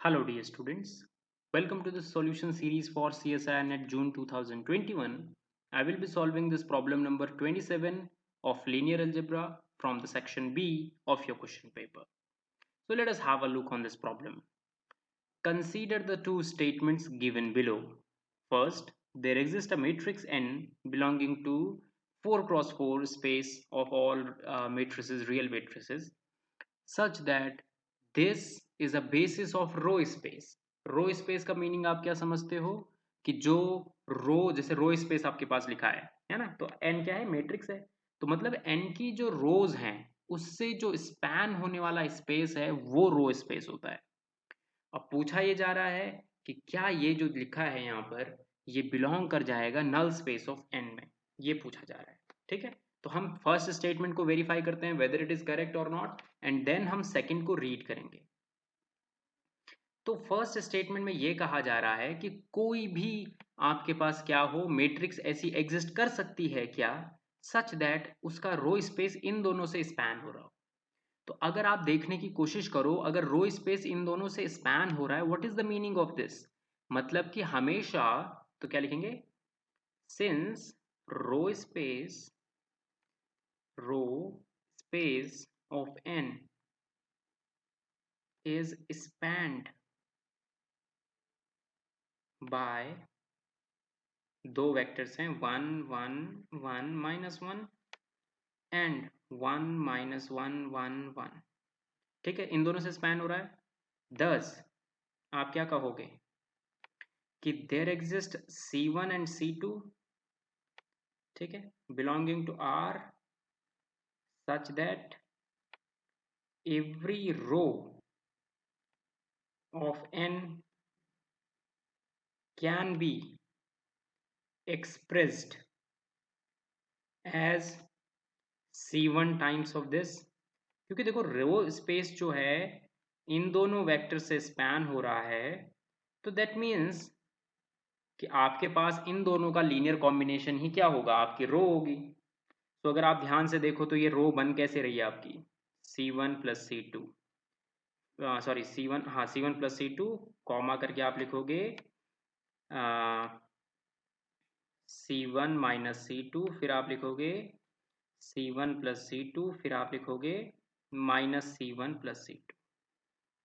Hello dear students, welcome to the solution series for CSIR NET June 2021. I will be solving this problem number 27 of linear algebra from the section B of your question paper. So let us have a look on this problem. Consider the two statements given below. First, there exists a matrix N belonging to 4 cross 4 space of all matrices, real matrices, such that this is a basis of row space. Row space का meaning आप क्या समझते हो कि जो रो, जैसे row space आपके पास लिखा है ना, तो एन क्या है, मैट्रिक्स है, तो मतलब एन की जो रोज हैं उससे जो स्पैन होने वाला स्पेस है वो रो स्पेस होता है. अब पूछा ये जा रहा है कि क्या ये जो लिखा है यहाँ पर ये बिलोंग कर जाएगा नल स्पेस ऑफ एन में, ये पूछा जा रहा है. ठीक है, तो हम फर्स्ट स्टेटमेंट को वेरीफाई करते हैं वेदर इट इज करेक्ट और नॉट, एंड देन हम सेकंड को रीड करेंगे. तो फर्स्ट स्टेटमेंट में ये कहा जा रहा है कि कोई भी आपके पास क्या हो, मैट्रिक्स ऐसी एग्जिस्ट कर सकती है क्या, सच दैट उसका रो स्पेस इन दोनों से स्पैन हो रहा हो. तो अगर आप देखने की कोशिश करो, अगर रो स्पेस इन दोनों से स्पैन हो रहा है, what is the meaning of this, मतलब कि हमेशा, तो क्या लिखेंगे, since row space of N is spanned by दो वेक्टर्स हैं, 1 1 1 -1 एंड 1 -1 1 1. ठीक है, इन दोनों से स्पैन हो रहा है. 10 आप क्या कहोगे कि there exist C1 and C2, ठीक है, belonging to R such that every row of N can be expressed as C1 times of this. क्योंकि देखो रो स्पेस जो है इन दोनों वेक्टर से स्पैन हो रहा है, तो दैट मीन्स कि आपके पास इन दोनों का लीनियर कॉम्बिनेशन ही क्या होगा, आपकी रो होगी. तो अगर आप ध्यान से देखो तो ये रो बन कैसे रही है आपकी, C1 plus C2, sorry C1, हाँ C1 प्लस C2 कॉमा करके आप लिखोगे C1 माइनस C2, फिर आप लिखोगे C1 प्लस C2, फिर आप लिखोगे माइनस C1 प्लस C2.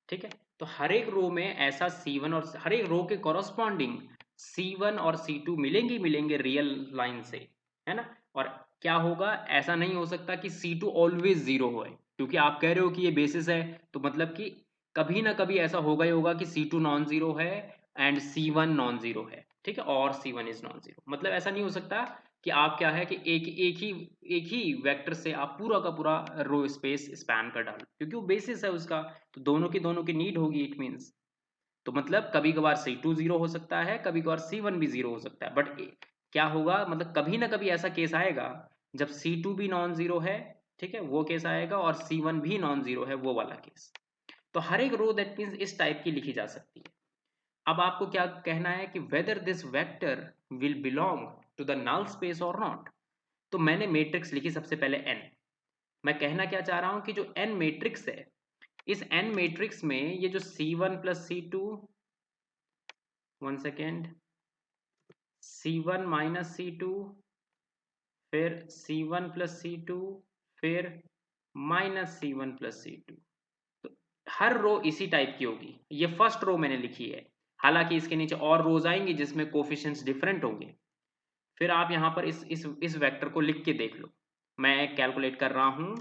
ठीक है, तो हर एक रो में ऐसा C1 और हर एक रो के कॉरस्पॉन्डिंग C1 और C2 मिलेंगे रियल लाइन से, है ना. और क्या होगा, ऐसा नहीं हो सकता कि C2 ऑलवेज जीरो हो, क्योंकि आप कह रहे हो कि ये बेसिस है, तो मतलब कि कभी ना कभी ऐसा होगा ही होगा कि C2 नॉन जीरो है एंड C1 नॉन जीरो है. ठीक है, और C1 इज नॉन जीरो, मतलब ऐसा नहीं हो सकता कि आप क्या है कि एक ही वेक्टर से आप पूरा का पूरा रो स्पेस स्पैन कर डालो, क्योंकि वो बेसिस है उसका, तो दोनों की नीड होगी, इट मीन्स. तो मतलब कभी कभार C2 जीरो हो सकता है, कभी कभार C1 भी जीरो हो सकता है, बट क्या होगा, मतलब कभी ना कभी ऐसा केस आएगा जब C2 भी नॉन जीरो है, ठीक है, वो केस आएगा, और C1 भी नॉन जीरो है, वो वाला केस. तो हर एक रो दैट मीन्स इस टाइप की लिखी जा सकती है. अब आपको क्या कहना है कि whether this vector will belong to the null space और नॉट. तो मैंने मैट्रिक्स लिखी सबसे पहले n. मैं कहना क्या चाह रहा हूं कि जो n मैट्रिक्स है, इस n मैट्रिक्स में ये जो C1 plus C2, 1 second, C1 minus C2, फिर C1 प्लस C2, फिर माइनस C1 प्लस C2, तो हर रो इसी टाइप की होगी. ये फर्स्ट रो मैंने लिखी है, हालांकि इसके नीचे और रोज आएंगी जिसमें कोफिशिएंट्स डिफरेंट होंगे. फिर आप यहाँ पर इस वेक्टर को लिख के देख लो. मैं कैलकुलेट कर रहा हूँ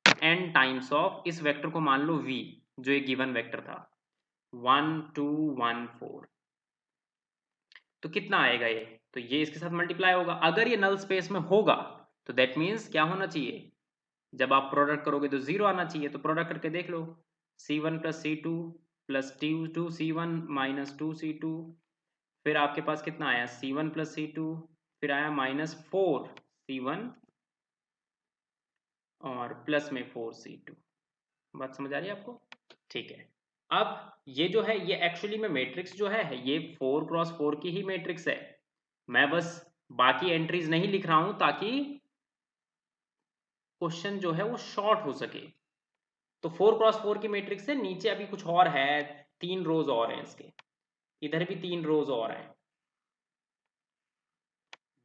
n टाइम्स ऑफ इस वेक्टर को, मान लो v, जो एक गिवन वेक्टर था 1 2 1 4. तो कितना आएगा ये, तो ये इसके साथ मल्टीप्लाई होगा. अगर ये नल स्पेस में होगा तो दैट मीन्स क्या होना चाहिए, जब आप प्रोडक्ट करोगे तो जीरो आना चाहिए. तो प्रोडक्ट करके देख लो, C1 plus C2 plus two C1 minus 2 C2, फिर आपके पास कितना आया, C1 प्लस C2, फिर आया माइनस 4 C1 और प्लस में 4 C2. बात समझ आ रही है आपको? ठीक है. अब ये जो है ये एक्चुअली में मैट्रिक्स जो है ये 4 क्रॉस 4 की ही मैट्रिक्स है. मैं बस बाकी एंट्रीज नहीं लिख रहा हूं ताकि क्वेश्चन जो है वो शॉर्ट हो सके. तो 4 क्रॉस 4 की मैट्रिक्स है, नीचे अभी कुछ और है, 3 रोज और हैं इसके, इधर भी 3 रोज और हैं।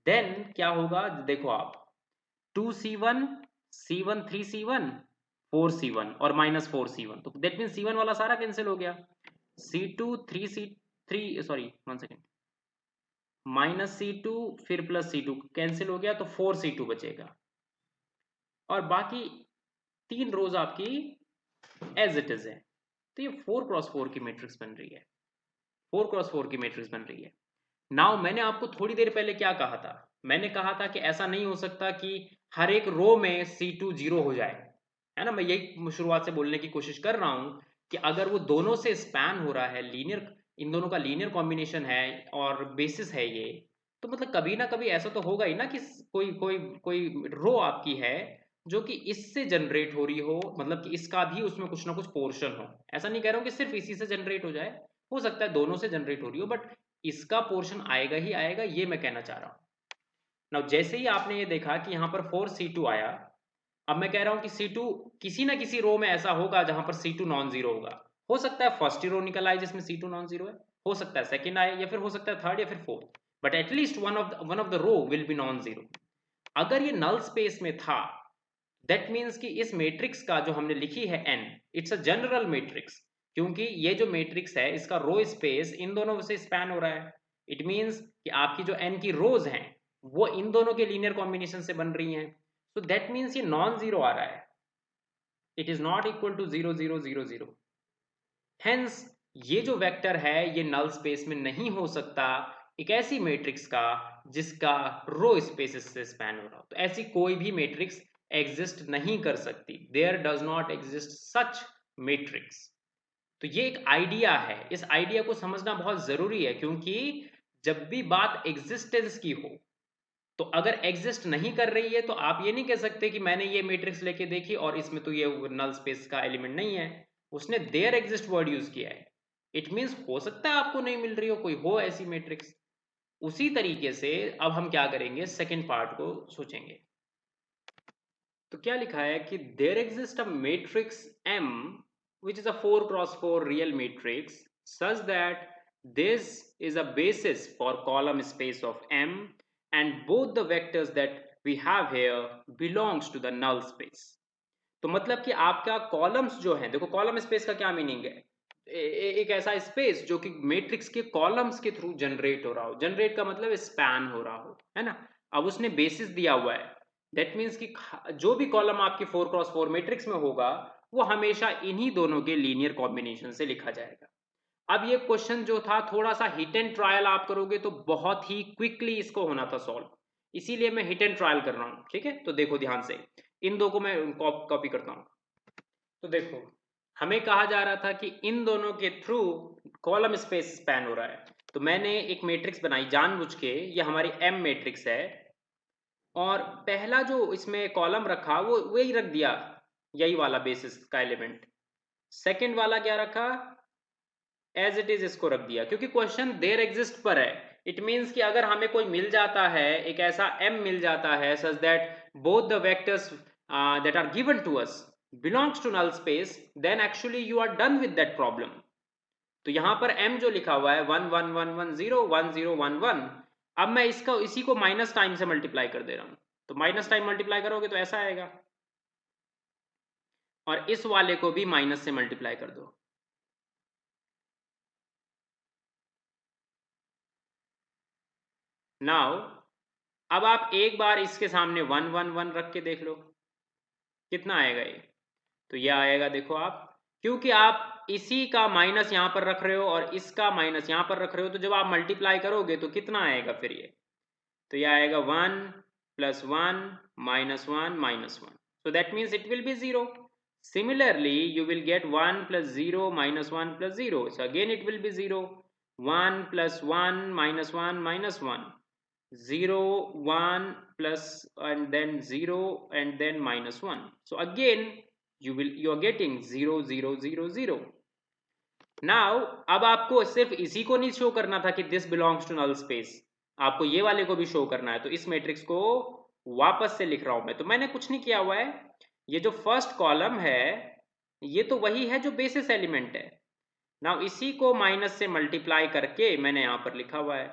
देन क्या होगा देखो आप, 2c1 c1 3c1 4c1 और -4c1, तो दैट मीन c1 वाला सारा कैंसिल हो गया, c2 3c3 sorry 1 second, -c2 फिर +c2 कैंसिल हो गया, तो 4c2 बचेगा और बाकी 3 रोज आपकी एज इट इज है। तो ये 4x4 की मैट्रिक्स बन रही है, 4x4 की मैट्रिक्स बन रही है। नाउ मैंने आपको थोड़ी देर पहले क्या कहा था, मैंने कहा था कि ऐसा नहीं हो सकता कि हर एक रो में C2 0 हो जाए, है ना। मैं यही शुरुआत से बोलने की कोशिश कर रहा हूं कि अगर वो दोनों से स्पैन हो रहा है, लीनियर, इन दोनों का लीनियर कॉम्बिनेशन है और बेसिस है ये, तो मतलब कभी ना कभी ऐसा तो होगा ही ना कि कोई कोई कोई रो आपकी है जो कि इससे जनरेट हो रही हो, मतलब कि इसका भी उसमें कुछ ना कुछ पोर्शन हो। ऐसा नहीं कह रहा हूं कि सिर्फ इसी से जनरेट हो जाए, हो सकता है दोनों से जनरेट हो रही हो, बट इसका पोर्शन आएगा ही आएगा, ये मैं कहना चाह रहा हूं। नाउ जैसे ही आपने ये देखा कि यहां पर 4c2 आया, अब मैं कह रहा हूं कि C2 किसी ना किसी रो में ऐसा होगा जहां पर C2 नॉन जीरो होगा। हो सकता है फर्स्ट रो निकल आए जिसमें C2 नॉन जीरो है, हो सकता है सेकंड आए, या फिर हो सकता है थर्ड या फिर fourth, but at least one of the row will be non zero. अगर ये नल स्पेस में था, दैट मीन्स कि इस मैट्रिक्स का जो हमने लिखी है n, it's a general matrix, क्योंकि ये जो मैट्रिक्स है इसका रो स्पेस इन दोनों से स्पैन हो रहा है। इट मीन्स कि आपकी जो n की रोज हैं वो इन दोनों के लीनियर कॉम्बिनेशन से बन रही हैं, so that means ये नॉन जीरो आ रहा है, it is not equal to 0 0 0 0। Hence ये जो वेक्टर है ये नल स्पेस में नहीं हो सकता एक ऐसी मैट्रिक्स का जिसका रो स्पेसिस से स्पैन हो रहा हो। तो ऐसी कोई भी मैट्रिक्स एग्जिस्ट नहीं कर सकती, there does not exist such matrix. तो ये एक आइडिया है, इस आइडिया को समझना बहुत जरूरी है, क्योंकि जब भी बात एग्जिस्टेंस की हो, तो अगर एग्जिस्ट नहीं कर रही है तो आप ये नहीं कह सकते कि मैंने ये मैट्रिक्स लेके देखी और इसमें तो ये नल स्पेस का एलिमेंट नहीं है, उसने देयर एग्जिस्ट वर्ड यूज किया है। इट मीन्स हो सकता है आपको नहीं मिल रही हो, कोई हो ऐसी मैट्रिक्स। उसी तरीके से अब हम क्या करेंगे, सेकेंड पार्ट को सोचेंगे। तो क्या लिखा है कि there exist a matrix M which is a 4x4 real matrix such that this is a basis for column space of M and both the vectors that we have here belongs to the null space। तो मतलब कि आपका columns जो है, देखो column space का क्या meaning है, एक ऐसा स्पेस जो कि मैट्रिक्स के कॉलम्स के थ्रू जनरेट हो रहा हो, जनरेट का मतलब स्पैन हो रहा हो, है ना। अब उसने बेसिस दिया हुआ है, दैट मीन्स कि जो भी कॉलम आपकी 4x4 मैट्रिक्स में होगा वो हमेशा इन्हीं दोनों के लीनियर कॉम्बिनेशन से लिखा जाएगा। अब ये क्वेश्चन जो था थोड़ा सा हिट एंड ट्रायल आप करोगे तो बहुत ही क्विकली इसको होना था सॉल्व, इसीलिए मैं हिट एंड ट्रायल कर रहा हूँ, ठीक है। तो देखो ध्यान से, इन दो को मैं कॉपी करता हूँ। तो देखो हमें कहा जा रहा था कि इन दोनों के थ्रू कॉलम स्पेस स्पैन हो रहा है, तो मैंने एक मैट्रिक्स बनाई जानबूझ के, ये हमारी M मैट्रिक्स है, और पहला जो इसमें कॉलम रखा वो वही रख दिया, यही वाला बेसिस का एलिमेंट। सेकंड वाला क्या रखा, एज इट इज इसको रख दिया, क्योंकि क्वेश्चन देयर एग्जिस्ट पर है। इट मीन्स कि अगर हमें कोई मिल जाता है, एक ऐसा M मिल जाता है such that both the vectors that are given to us belongs to null space, then actually you are done with that problem। तो यहां पर M जो लिखा हुआ है 1 1 1 1 0 1 0 1 1, अब मैं इसका इसी को माइनस टाइम से मल्टीप्लाई कर दे रहा हूं, तो माइनस टाइम मल्टीप्लाई करोगे तो ऐसा आएगा, और इस वाले को भी माइनस से मल्टीप्लाई कर दो। नाउ अब आप एक बार इसके सामने 1 1 1 रख के देख लो कितना आएगा ये, तो ये आएगा देखो आप, क्योंकि आप इसी का माइनस यहाँ पर रख रहे हो और इसका माइनस यहाँ पर रख रहे हो, तो जब आप मल्टीप्लाई करोगे तो कितना आएगा फिर ये, तो ये आएगा 1 + 1 -1 -1, so that means it will be 0। Similarly you will get 1 + 0 -1 + 0, so again it will be 0, 1 + 1 -1 -1, 0 1 plus and then 0 and then -1, so again you are getting 0 0 0 0। Now अब आपको सिर्फ इसी को नहीं शो करना था कि this belongs to null space, आपको ये वाले को भी शो करना है, तो इस मैट्रिक्स को वापस से लिख रहा हूं मैं। तो मैंने कुछ नहीं किया हुआ है, ये जो फर्स्ट कॉलम है ये तो वही है जो बेसिस एलिमेंट है, नाउ इसी को माइनस से मल्टीप्लाई करके मैंने यहां पर लिखा हुआ है,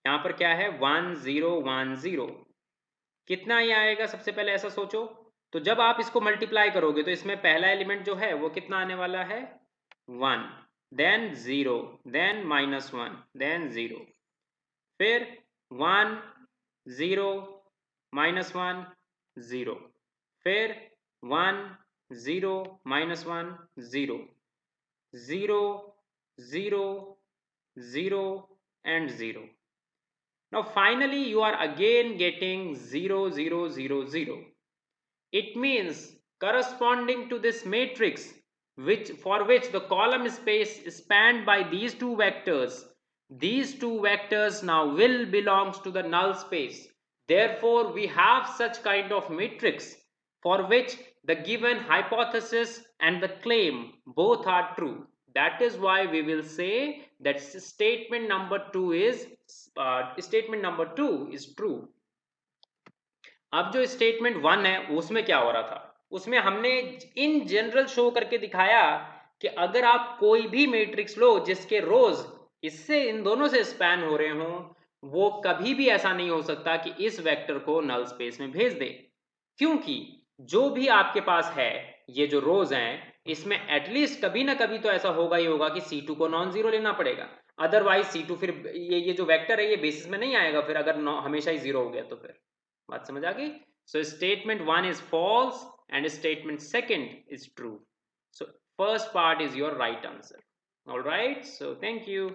यहां पर क्या है 1010, कितना ही आएगा सबसे पहले ऐसा सोचो। तो जब आप इसको मल्टीप्लाई करोगे तो इसमें पहला एलिमेंट जो है वो कितना आने वाला है 1, देन 0, देन -1, देन 0, फिर 1 0 -1 0, फिर 1 0 -1 0, 0 0 0 and 0. Now finally you are again getting 0 0 0 0. It means corresponding to this matrix for which the column space is spanned by these two vectors now will belongs to the null space. Therefore we have such kind of matrix for which the given hypothesis and the claim both are true. That is why we will say that statement number 2 is true. अब जो statement 1 है उसमें क्या हो रहा था, उसमें हमने इन जनरल शो करके दिखाया कि अगर आप कोई भी मैट्रिक्स लो जिसके रोज इससे इन दोनों से स्पैन हो रहे हों, वो कभी भी ऐसा नहीं हो सकता कि इस वेक्टर को नल स्पेस में भेज दे, क्योंकि जो भी आपके पास है ये जो रोज हैं इसमें एटलीस्ट कभी ना कभी तो ऐसा होगा ही होगा कि C2 को नॉन जीरो लेना पड़ेगा, अदरवाइज C2 फिर ये जो वेक्टर है ये बेसिस में नहीं आएगा, फिर अगर हमेशा ही जीरो हो गया तो फिर बात समझ आ गई। So statement 1 is false and statement second is true, so first part is your right answer. All right, so thank you.